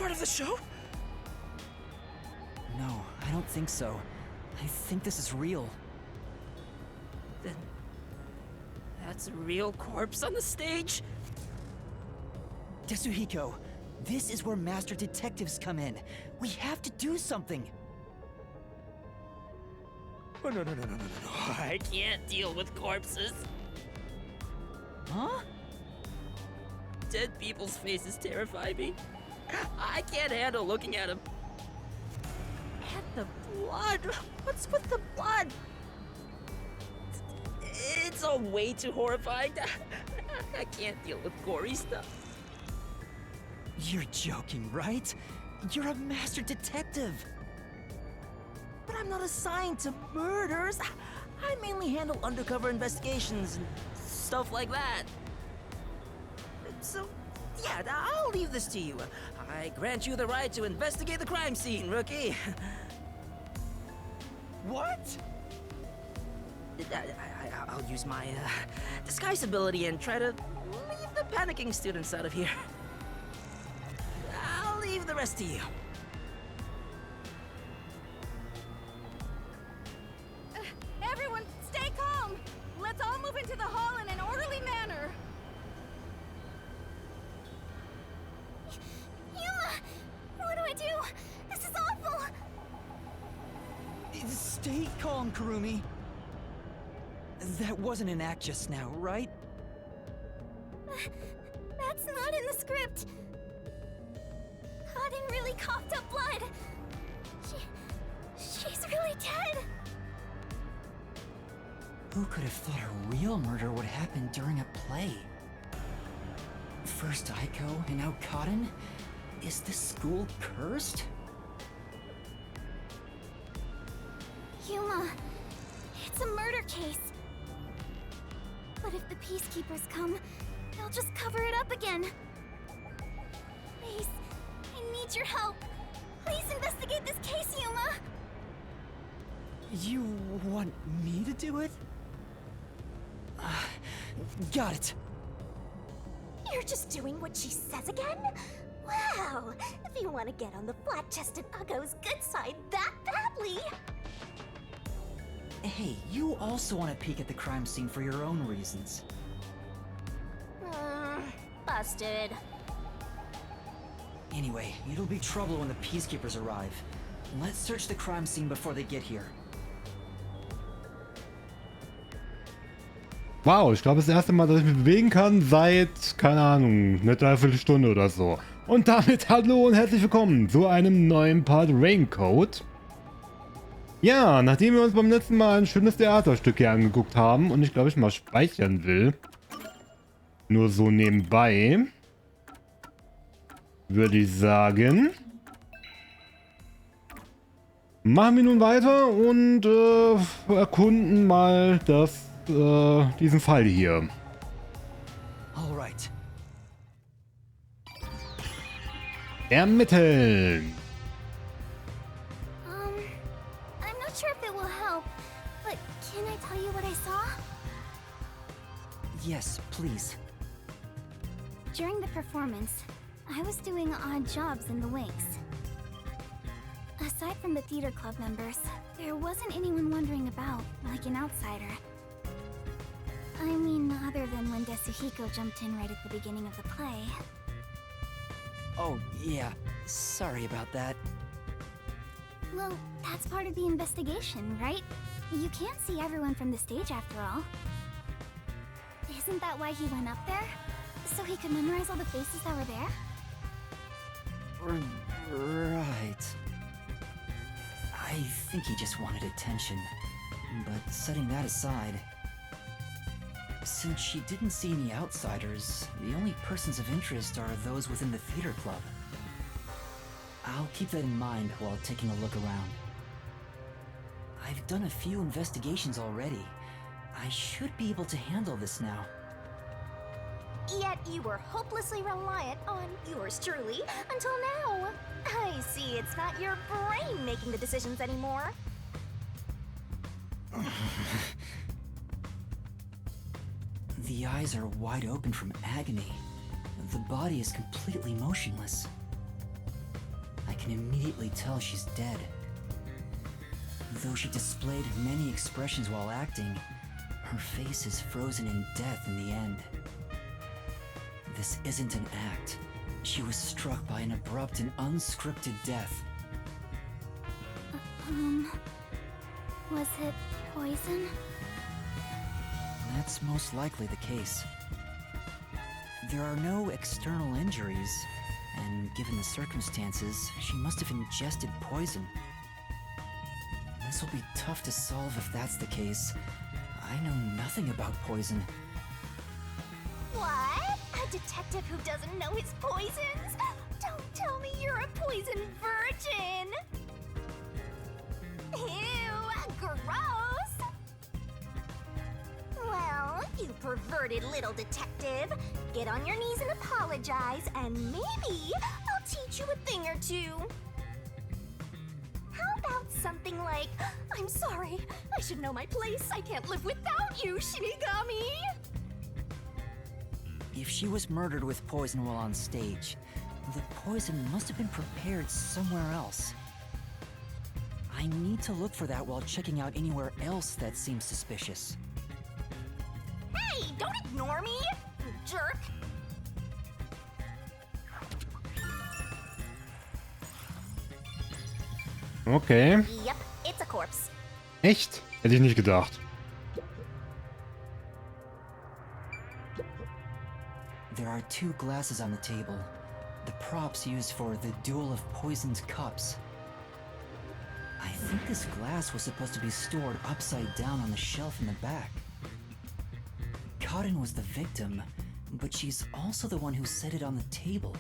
part of the show? No, I don't think so. I think this is real. Then that's a real corpse on the stage? Tetsuhiko, this is where master detectives come in. We have to do something. Oh, no. I can't deal with corpses. Huh? Dead people's faces terrify me. I can't handle looking at them. And the blood. What's with the blood? It's all way too horrifying. I can't deal with gory stuff. You're joking, right? You're a master detective. But I'm not assigned to murders. I mainly handle undercover investigations and stuff like that. So, yeah, I'll leave this to you. I grant you the right to investigate the crime scene, rookie. What? I'll use my disguise ability and try to leave the panicking students out of here. I'll leave the rest to you. Everyone, stay calm! Let's all move into the hall in an orderly manner. Yuma! What do I do? This is awful! Stay calm, Kurumi. That wasn't an act just now, right? That's not in the script. Auden really coughed up blood. She's really dead. Who could have thought a real murder would happen during a play? First Aiko and now Kaden? Is this school cursed? Yuma, it's a murder case. But if the peacekeepers come, they'll just cover it up again. Please, I need your help. Please investigate this case, Yuma. You want me to do it? Got it. You're just doing what she says again? Wow, if you want to get on the flat-chested Uggo's good side that badly. Hey, you also want to peek at the crime scene for your own reasons. Busted. Anyway, it'll be trouble when the peacekeepers arrive. Let's search the crime scene before they get here. Wow, ich glaube, das erste Mal, dass ich mich bewegen kann, seit, keine Ahnung, eine Dreiviertelstunde oder so. Und damit hallo und herzlich willkommen zu einem neuen Part Raincoat. Ja, nachdem wir uns beim letzten Mal ein schönes Theaterstück hier angeguckt haben und ich glaube, ich mal speichern will, nur so nebenbei, würde ich sagen, machen wir nun weiter und erkunden mal diesen Fall hier. Alright. Ermitteln. I'm not sure if it will help, but can I tell you what I saw? Yes, please. During the performance, I was doing odd jobs in the wings. Aside from the theater club members, there wasn't anyone wandering about, like an outsider. I mean, other than when Tetsuhiko jumped in right at the beginning of the play. Oh, yeah. Sorry about that. Well, that's part of the investigation, right? You can't see everyone from the stage after all. Isn't that why he went up there? So he could memorize all the faces that were there? Right. I think he just wanted attention. But setting that aside, since she didn't see any outsiders, the only persons of interest are those within the theater club. I'll keep that in mind while taking a look around. I've done a few investigations already. I should be able to handle this now. Yet you were hopelessly reliant on yours truly until now. I see it's not your brain making the decisions anymore. The eyes are wide open from agony. The body is completely motionless. can immediately tell she's dead. Though she displayed many expressions while acting, her face is frozen in death in the end. This isn't an act. She was struck by an abrupt and unscripted death. Was it poison? That's most likely the case. There are no external injuries, and given the circumstances, she must have ingested poison. This will be tough to solve if that's the case. I know nothing about poison. What? A detective who doesn't know his poisons? Don't tell me you're a poison virgin! Ew, gross! Well, you perverted little detective. Get on your knees and apologize, and maybe I'll teach you a thing or two. How about something like, I'm sorry, I should know my place. I can't live without you, Shinigami. If she was murdered with poison while on stage, the poison must have been prepared somewhere else. I need to look for that while checking out anywhere else that seems suspicious. Hey, don't ignore me, you jerk. Okay. Yep, it's a corpse. Echt? Hätte ich nicht gedacht. There are 2 glasses on the table, the props used for the duel of poisoned cups. I think this glass was supposed to be stored upside down on the shelf in the back. Karin was the victim, but she's also the one who set it on the table.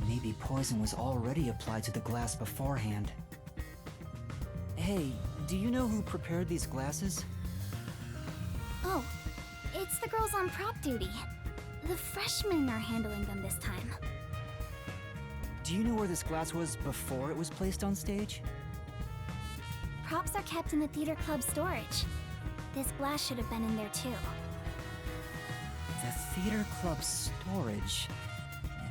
Maybe poison was already applied to the glass beforehand. Hey, do you know who prepared these glasses? Oh, it's the girls on prop duty. The freshmen are handling them this time. Do you know where this glass was before it was placed on stage? Props are kept in the theater club storage. This glass should have been in there too. The theater club storage?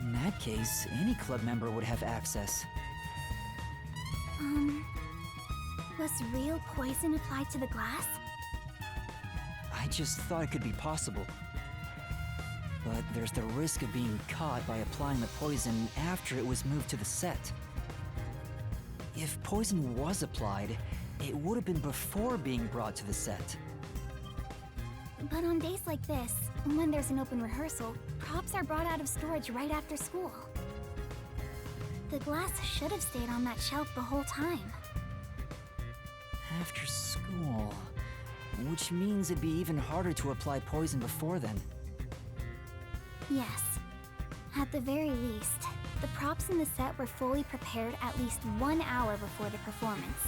In that case, any club member would have access. Was real poison applied to the glass? I just thought it could be possible. But there's the risk of being caught by applying the poison after it was moved to the set. If poison was applied, it would have been before being brought to the set. But on days like this, when there's an open rehearsal, props are brought out of storage right after school. The glass should have stayed on that shelf the whole time. After school, which means it'd be even harder to apply poison before then. Yes. At the very least, the props in the set were fully prepared at least 1 hour before the performance.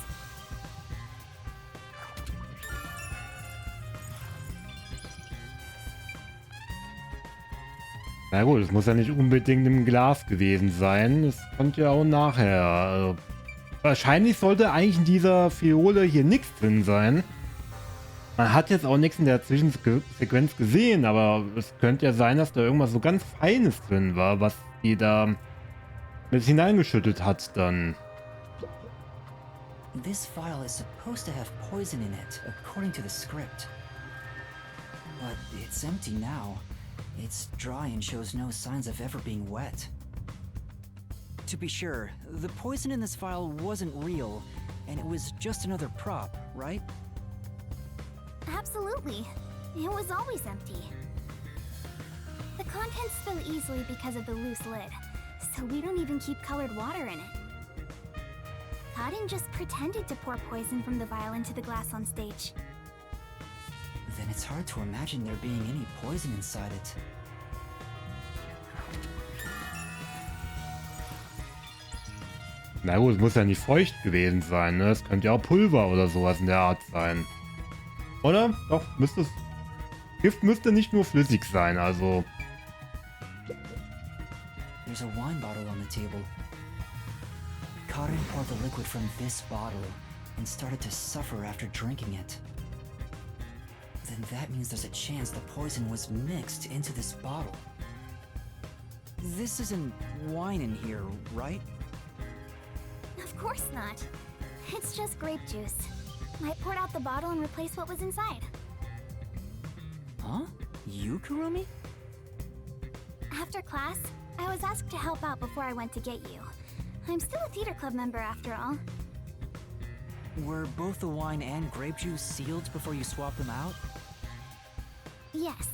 Na gut, es muss ja nicht unbedingt im Glas gewesen sein. Es konnte ja auch nachher. Also, wahrscheinlich sollte eigentlich in dieser Fiole hier nichts drin sein. Man hat jetzt auch nichts in der Zwischensequenz gesehen, aber es könnte ja sein, dass da irgendwas so ganz Feines drin war, was die da mit hineingeschüttet hat dann. This file is supposed to have poison in it, according to the script. But it's empty now. It's dry and shows no signs of ever being wet. To be sure, the poison in this file wasn't real, and it was just another prop, right? Absolutely. It was always empty. The contents spill easily because of the loose lid, so we don't even keep colored water in it. Karin just pretended to pour poison from the vial into the glass on stage. Then it's hard to imagine there being any poison inside it. Na gut, es muss ja nicht feucht gewesen sein, ne? Es könnte ja auch Pulver oder sowas in der Art sein. Oder? Doch, müsste es... Gift müsste nicht nur flüssig sein, also... There's a wine bottle on the table. Karin poured the liquid from this bottle and started to suffer after drinking it. Then that means there's a chance the poison was mixed into this bottle. This isn't wine in here, right? course not. It's just grape juice. I poured out the bottle and replaced what was inside. Huh? You, Kurumi? After class, I was asked to help out before I went to get you. I'm still a theater club member after all. Were both the wine and grape juice sealed before you swapped them out? Yes.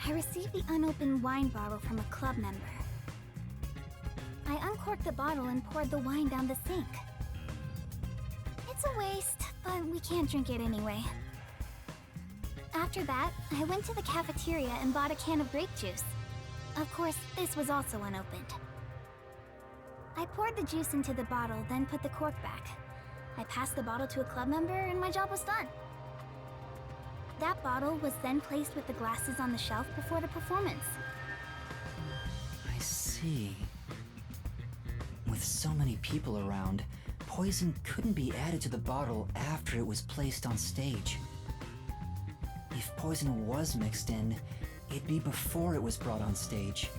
I received the unopened wine bottle from a club member. I uncorked the bottle and poured the wine down the sink. It's a waste, but we can't drink it anyway. After that, I went to the cafeteria and bought a can of grape juice. Of course, this was also unopened. I poured the juice into the bottle, then put the cork back. I passed the bottle to a club member and my job was done. That bottle was then placed with the glasses on the shelf before the performance. I see. With so many people around, poison couldn't be added to the bottle after it was placed on stage. If poison was mixed in, it'd be before it was brought on stage.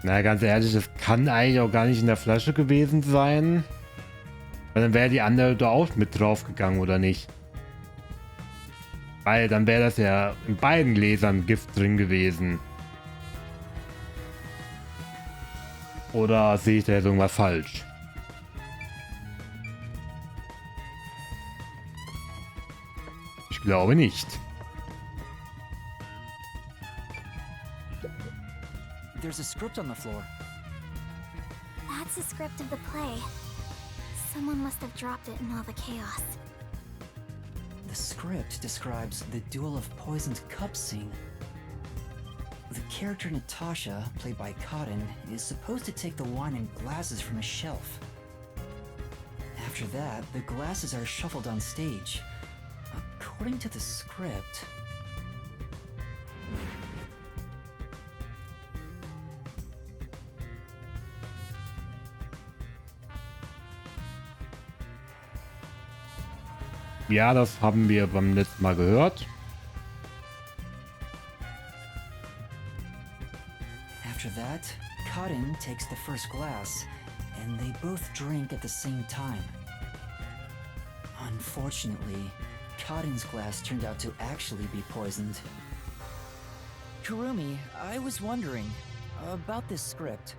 Na, ganz ehrlich, das kann eigentlich auch gar nicht in der Flasche gewesen sein. Weil dann wäre die andere da auch mit drauf gegangen, oder nicht? Weil dann wäre das ja in beiden Gläsern Gift drin gewesen. Oder sehe ich da jetzt irgendwas falsch? Ich glaube nicht. There's a script on the floor. That's the script of the play. Someone must have dropped it in all the chaos. The script describes the Duel of Poisoned Cups scene. The character Natasha, played by Cotton, is supposed to take the wine and glasses from a shelf. After that, the glasses are shuffled on stage. According to the script... Ja, das haben wir beim letzten Mal gehört. After that, Cotton takes the first glass, and they both drink at the same time. Unfortunately, Cotton's glass turned out to actually be poisoned. Kurumi, I was wondering about this script.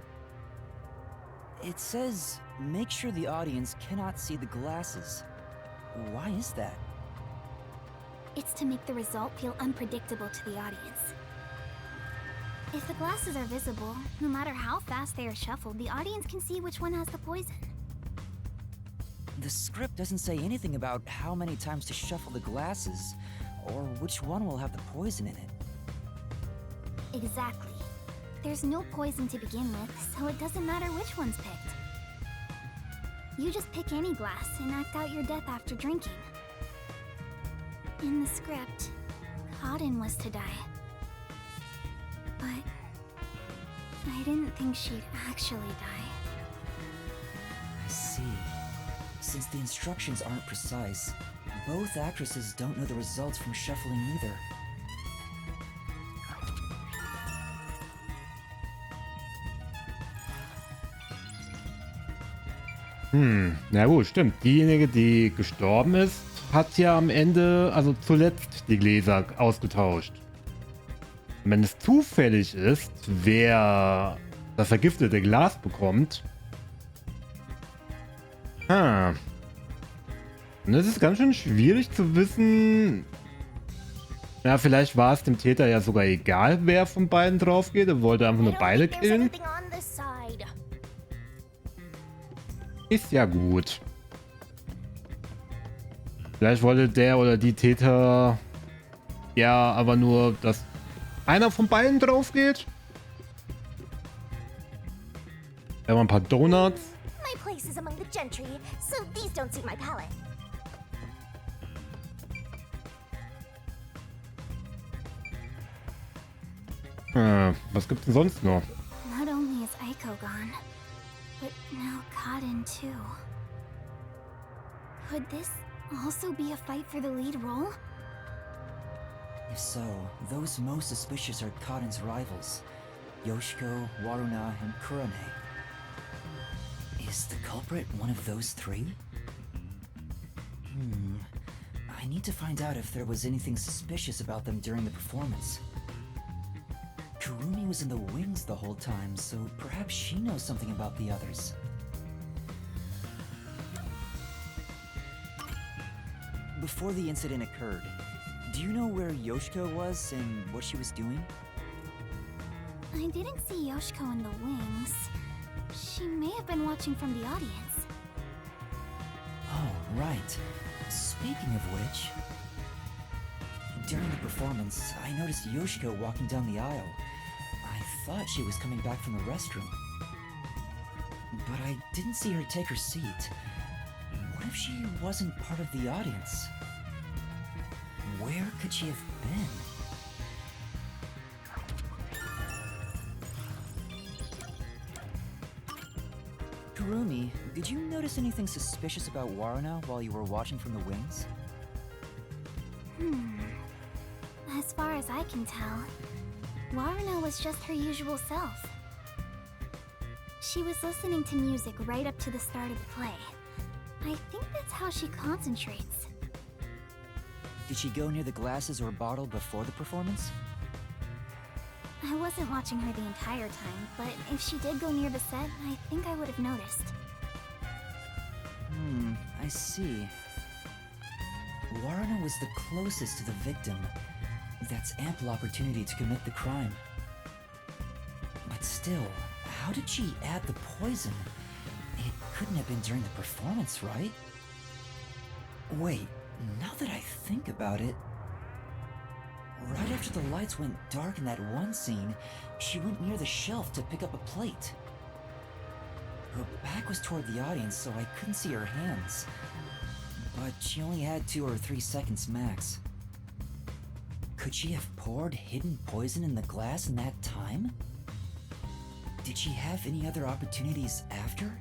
It says, make sure the audience cannot see the glasses. Why is that? It's to make the result feel unpredictable to the audience. If the glasses are visible, no matter how fast they are shuffled, the audience can see which one has the poison. The script doesn't say anything about how many times to shuffle the glasses, or which one will have the poison in it. Exactly. There's no poison to begin with, so it doesn't matter which one's picked. You just pick any glass and act out your death after drinking. In the script, Cotton was to die. But I didn't think she'd actually die. I see. Since the instructions aren't precise, both actresses don't know the results from shuffling either. Na gut, stimmt. Diejenige, die gestorben ist, hat ja am Ende, also zuletzt, die Gläser ausgetauscht. Und wenn es zufällig ist, wer das vergiftete Glas bekommt. Und es ist ganz schön schwierig zu wissen. Ja, vielleicht war es dem Täter ja sogar egal, wer von beiden drauf geht. Er wollte einfach nur beide killen. Ist ja gut. Vielleicht wollte der oder die Täter ja aber nur, dass einer von beiden drauf geht. Ja, mal ein paar Donuts. My place is among the gentry, so these don't suit my palate. Was gibt's denn sonst noch? Not only is Aiko gone, but now Cotton too. Could this also be a fight for the lead role? If so, those most suspicious are Cotton's rivals. Yoshiko, Waruna, and Kurane. Is the culprit one of those three? I need to find out if there was anything suspicious about them during the performance. Kurumi was in the wings the whole time, so perhaps she knows something about the others. Before the incident occurred, do you know where Yoshiko was and what she was doing? I didn't see Yoshiko in the wings. She may have been watching from the audience. Oh, right. Speaking of which, during the performance, I noticed Yoshiko walking down the aisle. I thought she was coming back from the restroom. But I didn't see her take her seat. What if she wasn't part of the audience? Where could she have been? Kurumi, did you notice anything suspicious about Waruna while you were watching from the wings? As far as I can tell, Waruna was just her usual self. She was listening to music right up to the start of the play. I think that's how she concentrates. Did she go near the glasses or bottle before the performance? I wasn't watching her the entire time, but if she did go near the set, I think I would have noticed. I see. Waruna was the closest to the victim. That's ample opportunity to commit the crime. But still, how did she add the poison? It couldn't have been during the performance, right? Wait, now that I think about it, right after the lights went dark in that one scene, she went near the shelf to pick up a plate. Her back was toward the audience, so I couldn't see her hands. But she only had 2 or 3 seconds max. Could she have poured hidden poison in the glass in that time? Did she have any other opportunities after?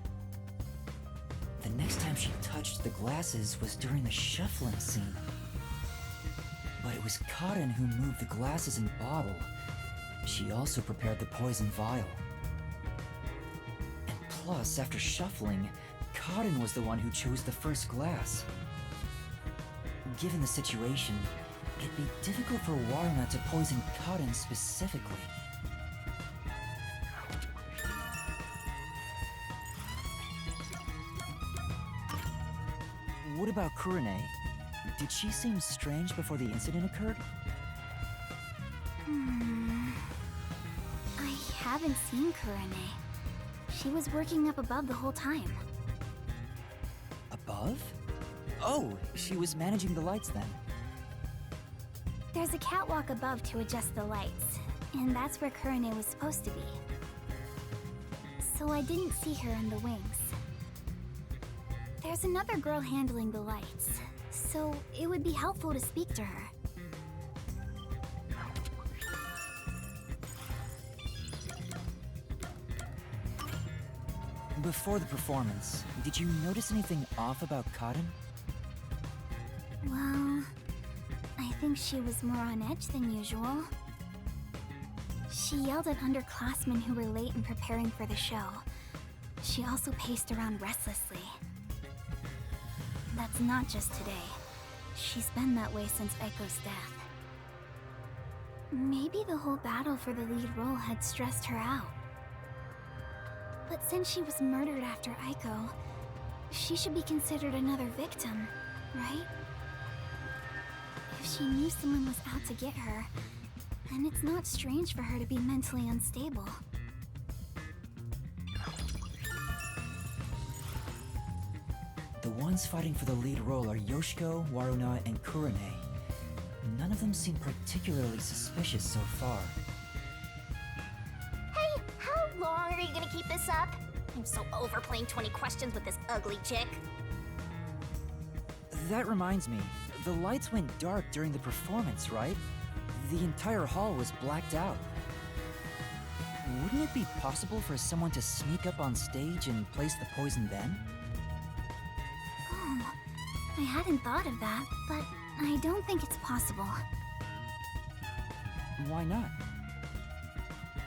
The next time she touched the glasses was during the shuffling scene. But it was Karin who moved the glasses and bottle. She also prepared the poison vial. And plus, after shuffling, Karin was the one who chose the first glass. Given the situation, it'd be difficult for Waruna to poison Karin specifically. What about Kurane? Did she seem strange before the incident occurred? I haven't seen Kurane. She was working up above the whole time. Above? Oh, she was managing the lights then. There's a catwalk above to adjust the lights, and that's where Kurane was supposed to be. So I didn't see her in the wings. There's another girl handling the lights, so it would be helpful to speak to her. Before the performance, did you notice anything off about Karin? Well, I think she was more on edge than usual. She yelled at underclassmen who were late in preparing for the show. She also paced around restlessly. That's not just today. She's been that way since Aiko's death. Maybe the whole battle for the lead role had stressed her out. But since she was murdered after Aiko, she should be considered another victim, right? If she knew someone was out to get her, then it's not strange for her to be mentally unstable. The ones fighting for the lead role are Yoshiko, Waruna, and Kurane. None of them seem particularly suspicious so far. Hey, how long are you gonna keep this up? I'm so over playing 20 questions with this ugly chick. That reminds me, the lights went dark during the performance, right? The entire hall was blacked out. Wouldn't it be possible for someone to sneak up on stage and place the poison then? Oh, I hadn't thought of that, but I don't think it's possible. Why not?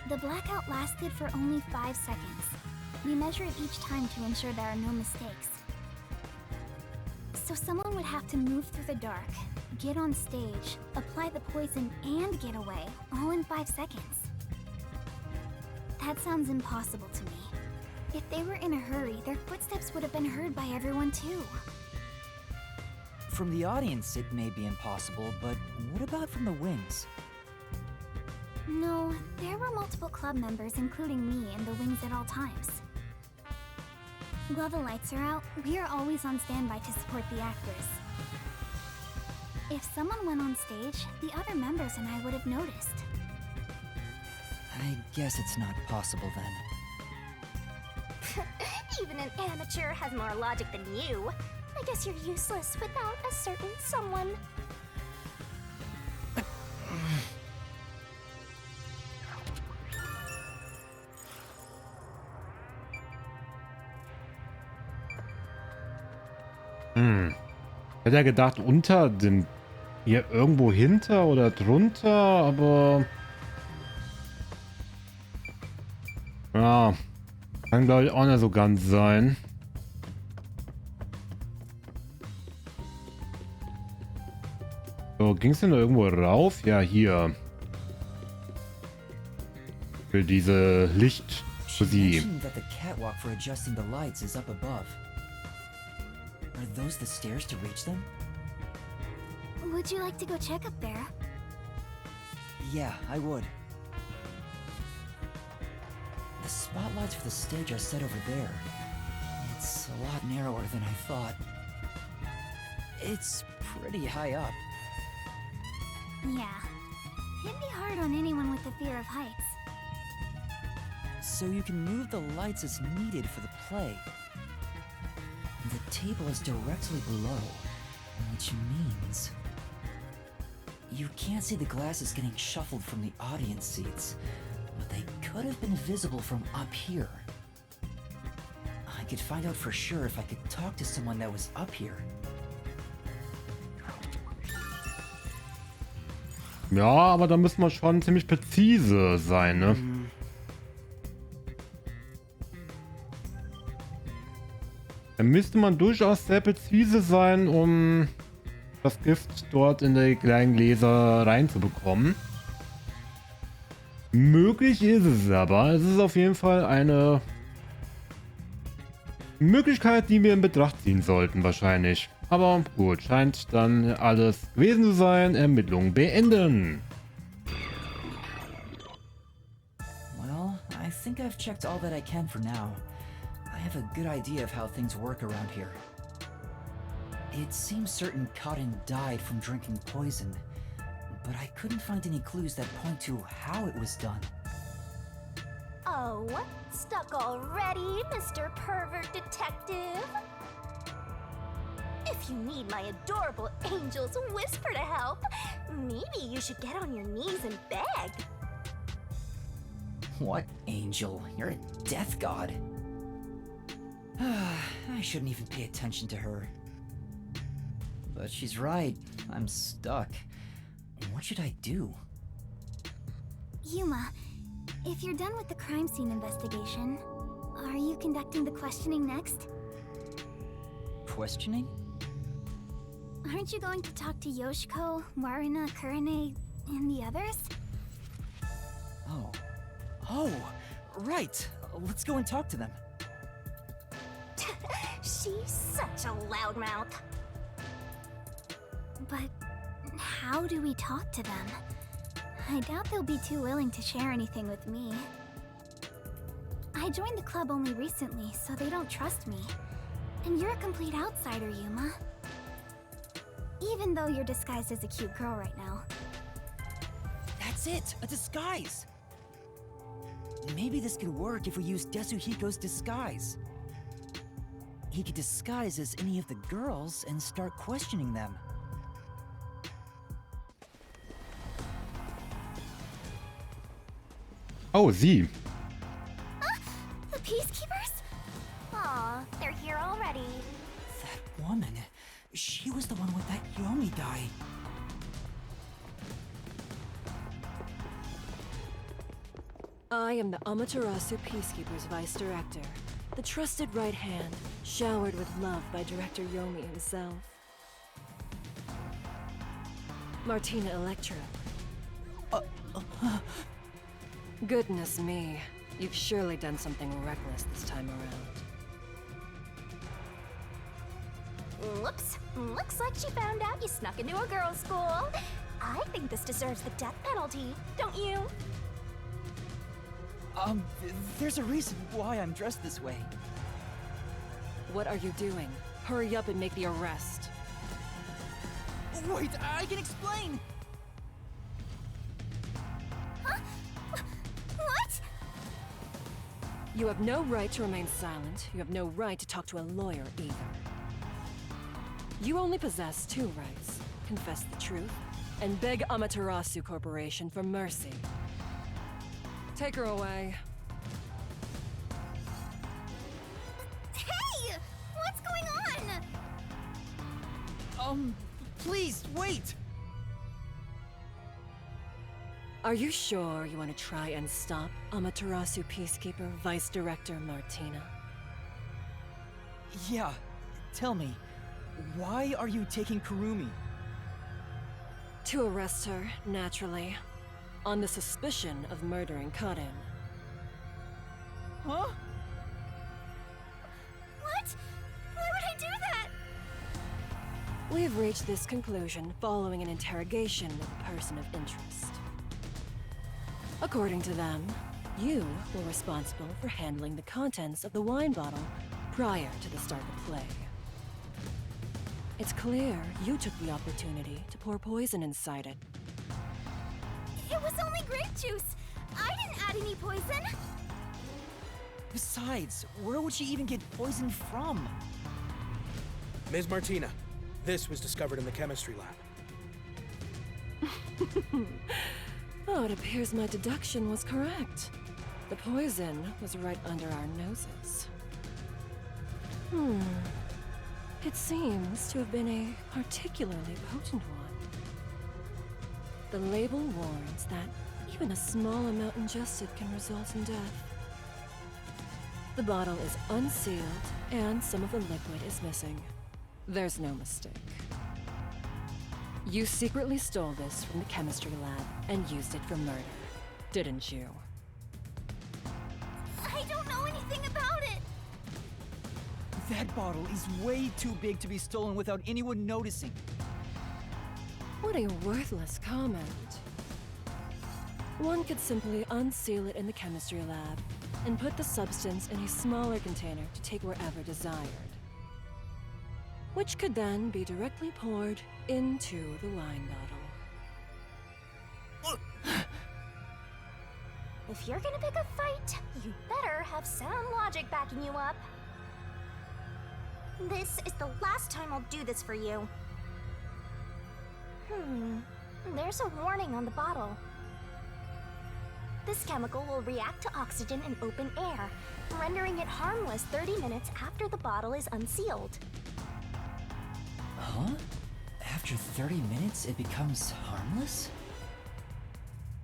The blackout lasted for only 5 seconds. We measure it each time to ensure there are no mistakes. So someone would have to move through the dark, get on stage, apply the poison, and get away, all in 5 seconds. That sounds impossible to me. If they were in a hurry, their footsteps would have been heard by everyone too. From the audience, it may be impossible, but what about from the wings? No, there were multiple club members, including me, in the wings at all times. While the lights are out, we are always on standby to support the actors. If someone went on stage, the other members and I would have noticed. I guess it's not possible then. Even an amateur has more logic than you. I guess you're useless without a certain someone. Hätte er gedacht, unter dem... Hier irgendwo hinter oder drunter, aber... Ja, kann glaube ich auch nicht so ganz sein. So, ging es denn da irgendwo rauf? Ja, hier. Für diese Licht... Für She sie. mentioned that the catwalk for adjusting the lights is up above. Are those the stairs to reach them? Would you like to go check up there? Yeah, I would. The spotlights for the stage are set over there. It's a lot narrower than I thought. It's pretty high up. Yeah. It'd be hard on anyone with the fear of heights. So you can move the lights as needed for the play. The table is directly below, which means... You can't see the glasses getting shuffled from the audience seats, but they could have been visible from up here. I could find out for sure if I could talk to someone that was up here. Ja, aber da müssen wir schon ziemlich präzise sein, ne? Da müsste man durchaus sehr präzise sein, um das Gift dort in die kleinen Gläser reinzubekommen. Möglich ist es aber. Es ist auf jeden Fall eine Möglichkeit, die wir in Betracht ziehen sollten, wahrscheinlich. Aber gut, scheint dann alles gewesen zu sein. Ermittlungen beenden. Well, I think I've checked all that I can for now. I have a good idea of how things work around here. It seems certain Cotton died from drinking poison, but I couldn't find any clues that point to how it was done. Oh, stuck already, Mr. Pervert Detective? If you need my adorable angel's whisper to help, maybe you should get on your knees and beg. What angel? You're a death god. I shouldn't even pay attention to her. But she's right. I'm stuck. What should I do? Yuma, if you're done with the crime scene investigation, are you conducting the questioning next? Questioning? Aren't you going to talk to Yoshiko, Marina, Kurane, and the others? Oh. Oh! Right! Let's go and talk to them. She's such a loudmouth. But how do we talk to them? I doubt they'll be too willing to share anything with me. I joined the club only recently, so they don't trust me. And you're a complete outsider, Yuma. Even though you're disguised as a cute girl right now. That's it! A disguise! Maybe this could work if we use Desuhiko's disguise. He could disguise as any of the girls and start questioning them. Oh, sie. The Peacekeepers? Aw, they're here already. That woman, she was the one with that Yomi guy. I am the Amaterasu Peacekeeper's Vice Director, the trusted right hand, showered with love by Director Yomi himself. Martina Electra. Goodness me, you've surely done something reckless this time around. Whoops. Looks like she found out you snuck into a girls' school. I think this deserves the death penalty, don't you? There's a reason why I'm dressed this way. What are you doing? Hurry up and make the arrest. Wait, I can explain! Huh? What? You have no right to remain silent. You have no right to talk to a lawyer either. You only possess two rights: confess the truth and beg Amaterasu Corporation for mercy. Take her away. Hey! What's going on? Please, wait! Are you sure you want to try and stop Amaterasu Peacekeeper Vice Director Martina? Yeah, tell me, why are you taking Kurumi? To arrest her, naturally. On the suspicion of murdering Kaden. Huh? What? Why would I do that? We've reached this conclusion following an interrogation of a person of interest. According to them, you were responsible for handling the contents of the wine bottle prior to the start of the play. It's clear you took the opportunity to pour poison inside it. It was only grape juice. I didn't add any poison. Besides, where would she even get poison from? Ms. Martina, this was discovered in the chemistry lab. Oh, it appears my deduction was correct. The poison was right under our noses. It seems to have been a particularly potent one. The label warns that even a small amount ingested can result in death. The bottle is unsealed, and some of the liquid is missing. There's no mistake. You secretly stole this from the chemistry lab and used it for murder, didn't you? I don't know anything about it. That bottle is way too big to be stolen without anyone noticing. What a worthless comment. One could simply unseal it in the chemistry lab and put the substance in a smaller container to take wherever desired, which could then be directly poured into the wine bottle. If you're gonna pick a fight, you better have sound logic backing you up. This is the last time I'll do this for you. There's a warning on the bottle. This chemical will react to oxygen in open air, rendering it harmless 30 minutes after the bottle is unsealed. Huh? After 30 minutes, it becomes harmless?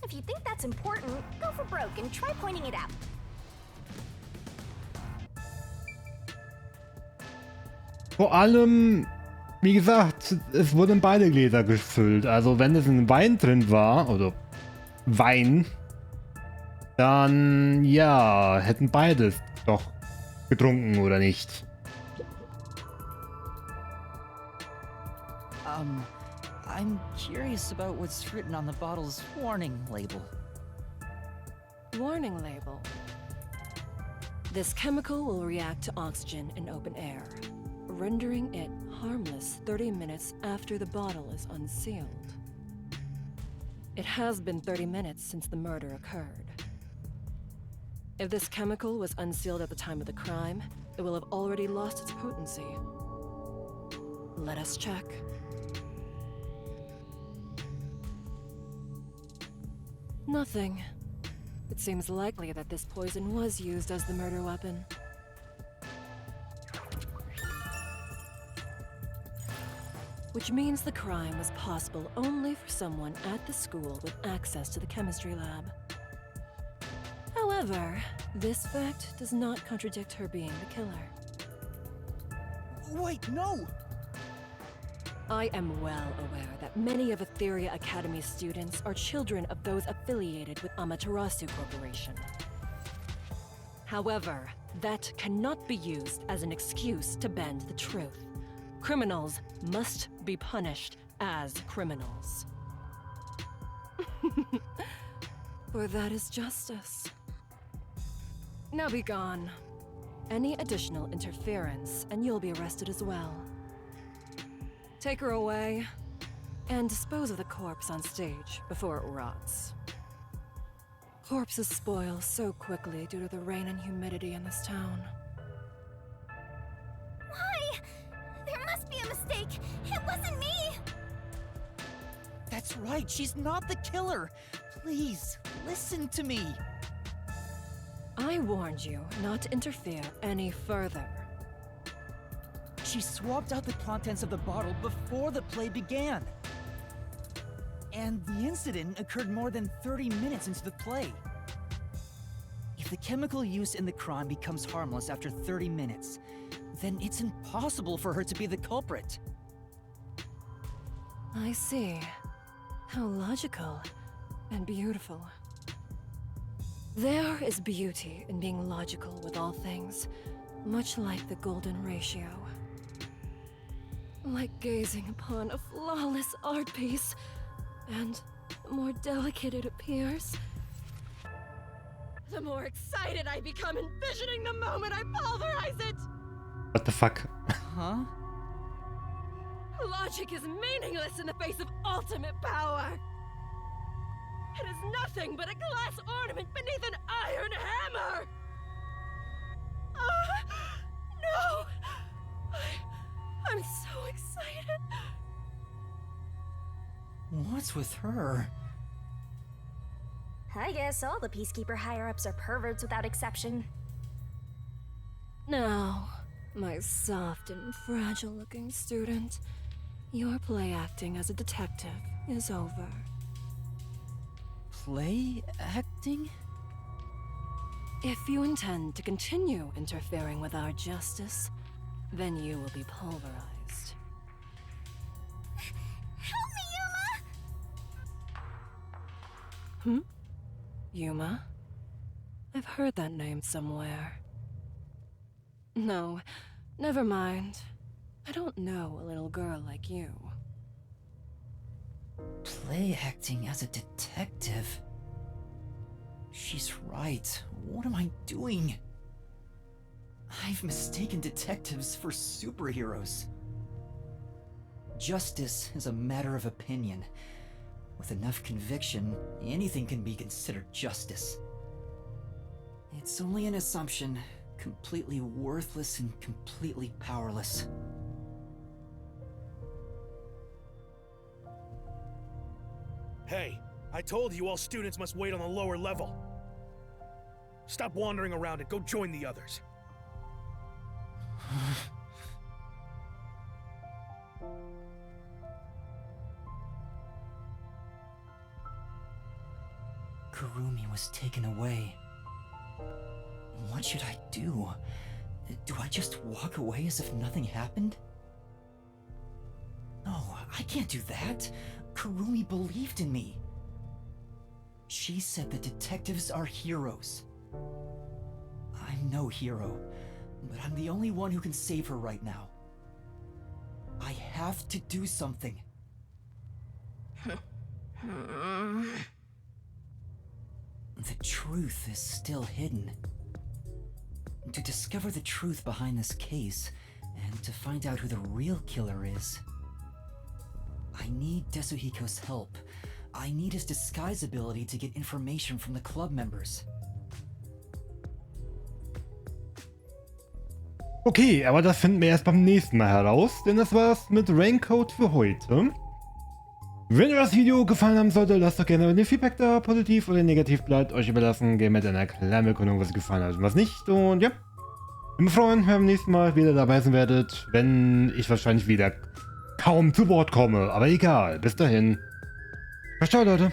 If you think that's important, go for broke and try pointing it out. Vor allem, wie gesagt, es wurden beide Gläser gefüllt. Also wenn es ein Wein drin war, oder Wein, dann ja, hätten beides doch getrunken, oder nicht? I'm curious about what's written on the bottle's warning label. Warning label. This chemical will react to oxygen in open air, rendering it harmless 30 minutes after the bottle is unsealed. It has been 30 minutes since the murder occurred. If this chemical was unsealed at the time of the crime, it will have already lost its potency. Let us check. Nothing. It seems likely that this poison was used as the murder weapon. Which means the crime was possible only for someone at the school with access to the chemistry lab. However, this fact does not contradict her being the killer. Wait, no! I am well aware that many of Etheria Academy's students are children of those affiliated with Amaterasu Corporation. However, that cannot be used as an excuse to bend the truth. Criminals must be punished as criminals. For that is justice. Now be gone. Any additional interference, and you'll be arrested as well. Take her away, and dispose of the corpse on stage before it rots. Corpses spoil so quickly due to the rain and humidity in this town. Why? There must be a mistake. It wasn't me. That's right, she's not the killer! Please, listen to me! I warned you not to interfere any further. She swapped out the contents of the bottle before the play began. And the incident occurred more than 30 minutes into the play. If the chemical used in the crime becomes harmless after 30 minutes, then it's impossible for her to be the culprit. I see. How logical and beautiful. There is beauty in being logical with all things, much like the golden ratio. Like gazing upon a flawless art piece, and the more delicate it appears, the more excited I become envisioning the moment I pulverize it! What the fuck? Huh? Logic is meaningless in the face of ultimate power! It is nothing but a glass ornament beneath an iron hammer! No! I'm so excited! What's with her? I guess all the Peacekeeper higher-ups are perverts without exception. Now, my soft and fragile-looking student, your play acting as a detective is over. Play acting? If you intend to continue interfering with our justice, then you will be pulverized. Help me, Yuma! Yuma? I've heard that name somewhere. No, never mind. I don't know a little girl like you. Play acting as a detective? She's right. What am I doing? I've mistaken detectives for superheroes. Justice is a matter of opinion. With enough conviction, anything can be considered justice. It's only an assumption, completely worthless and completely powerless. Hey, I told you all students must wait on the lower level. Stop wandering around and go join the others. Kurumi was taken away. What should I do? Do I just walk away as if nothing happened? No, I can't do that. Kurumi believed in me. She said the detectives are heroes. I'm no hero, but I'm the only one who can save her right now. I have to do something. The truth is still hidden. To discover the truth behind this case, and to find out who the real killer is, I need Tetsuhiko's help. I need his disguise ability to get information from the club members. Okay, aber das finden wir erst beim nächsten Mal heraus, denn das war's mit Raincoat für heute. Wenn euch das Video gefallen haben sollte, lasst doch gerne ein Feedback da, positiv oder negativ bleibt euch überlassen. Gerne mit einer kleinen Begründung, was euch gefallen hat und was nicht. Und ja, ich würde mich freuen, wenn ihr beim nächsten Mal wieder dabei sein werdet, wenn ich wahrscheinlich wieder kaum zu Wort komme. Aber egal, bis dahin. Ciao, Leute.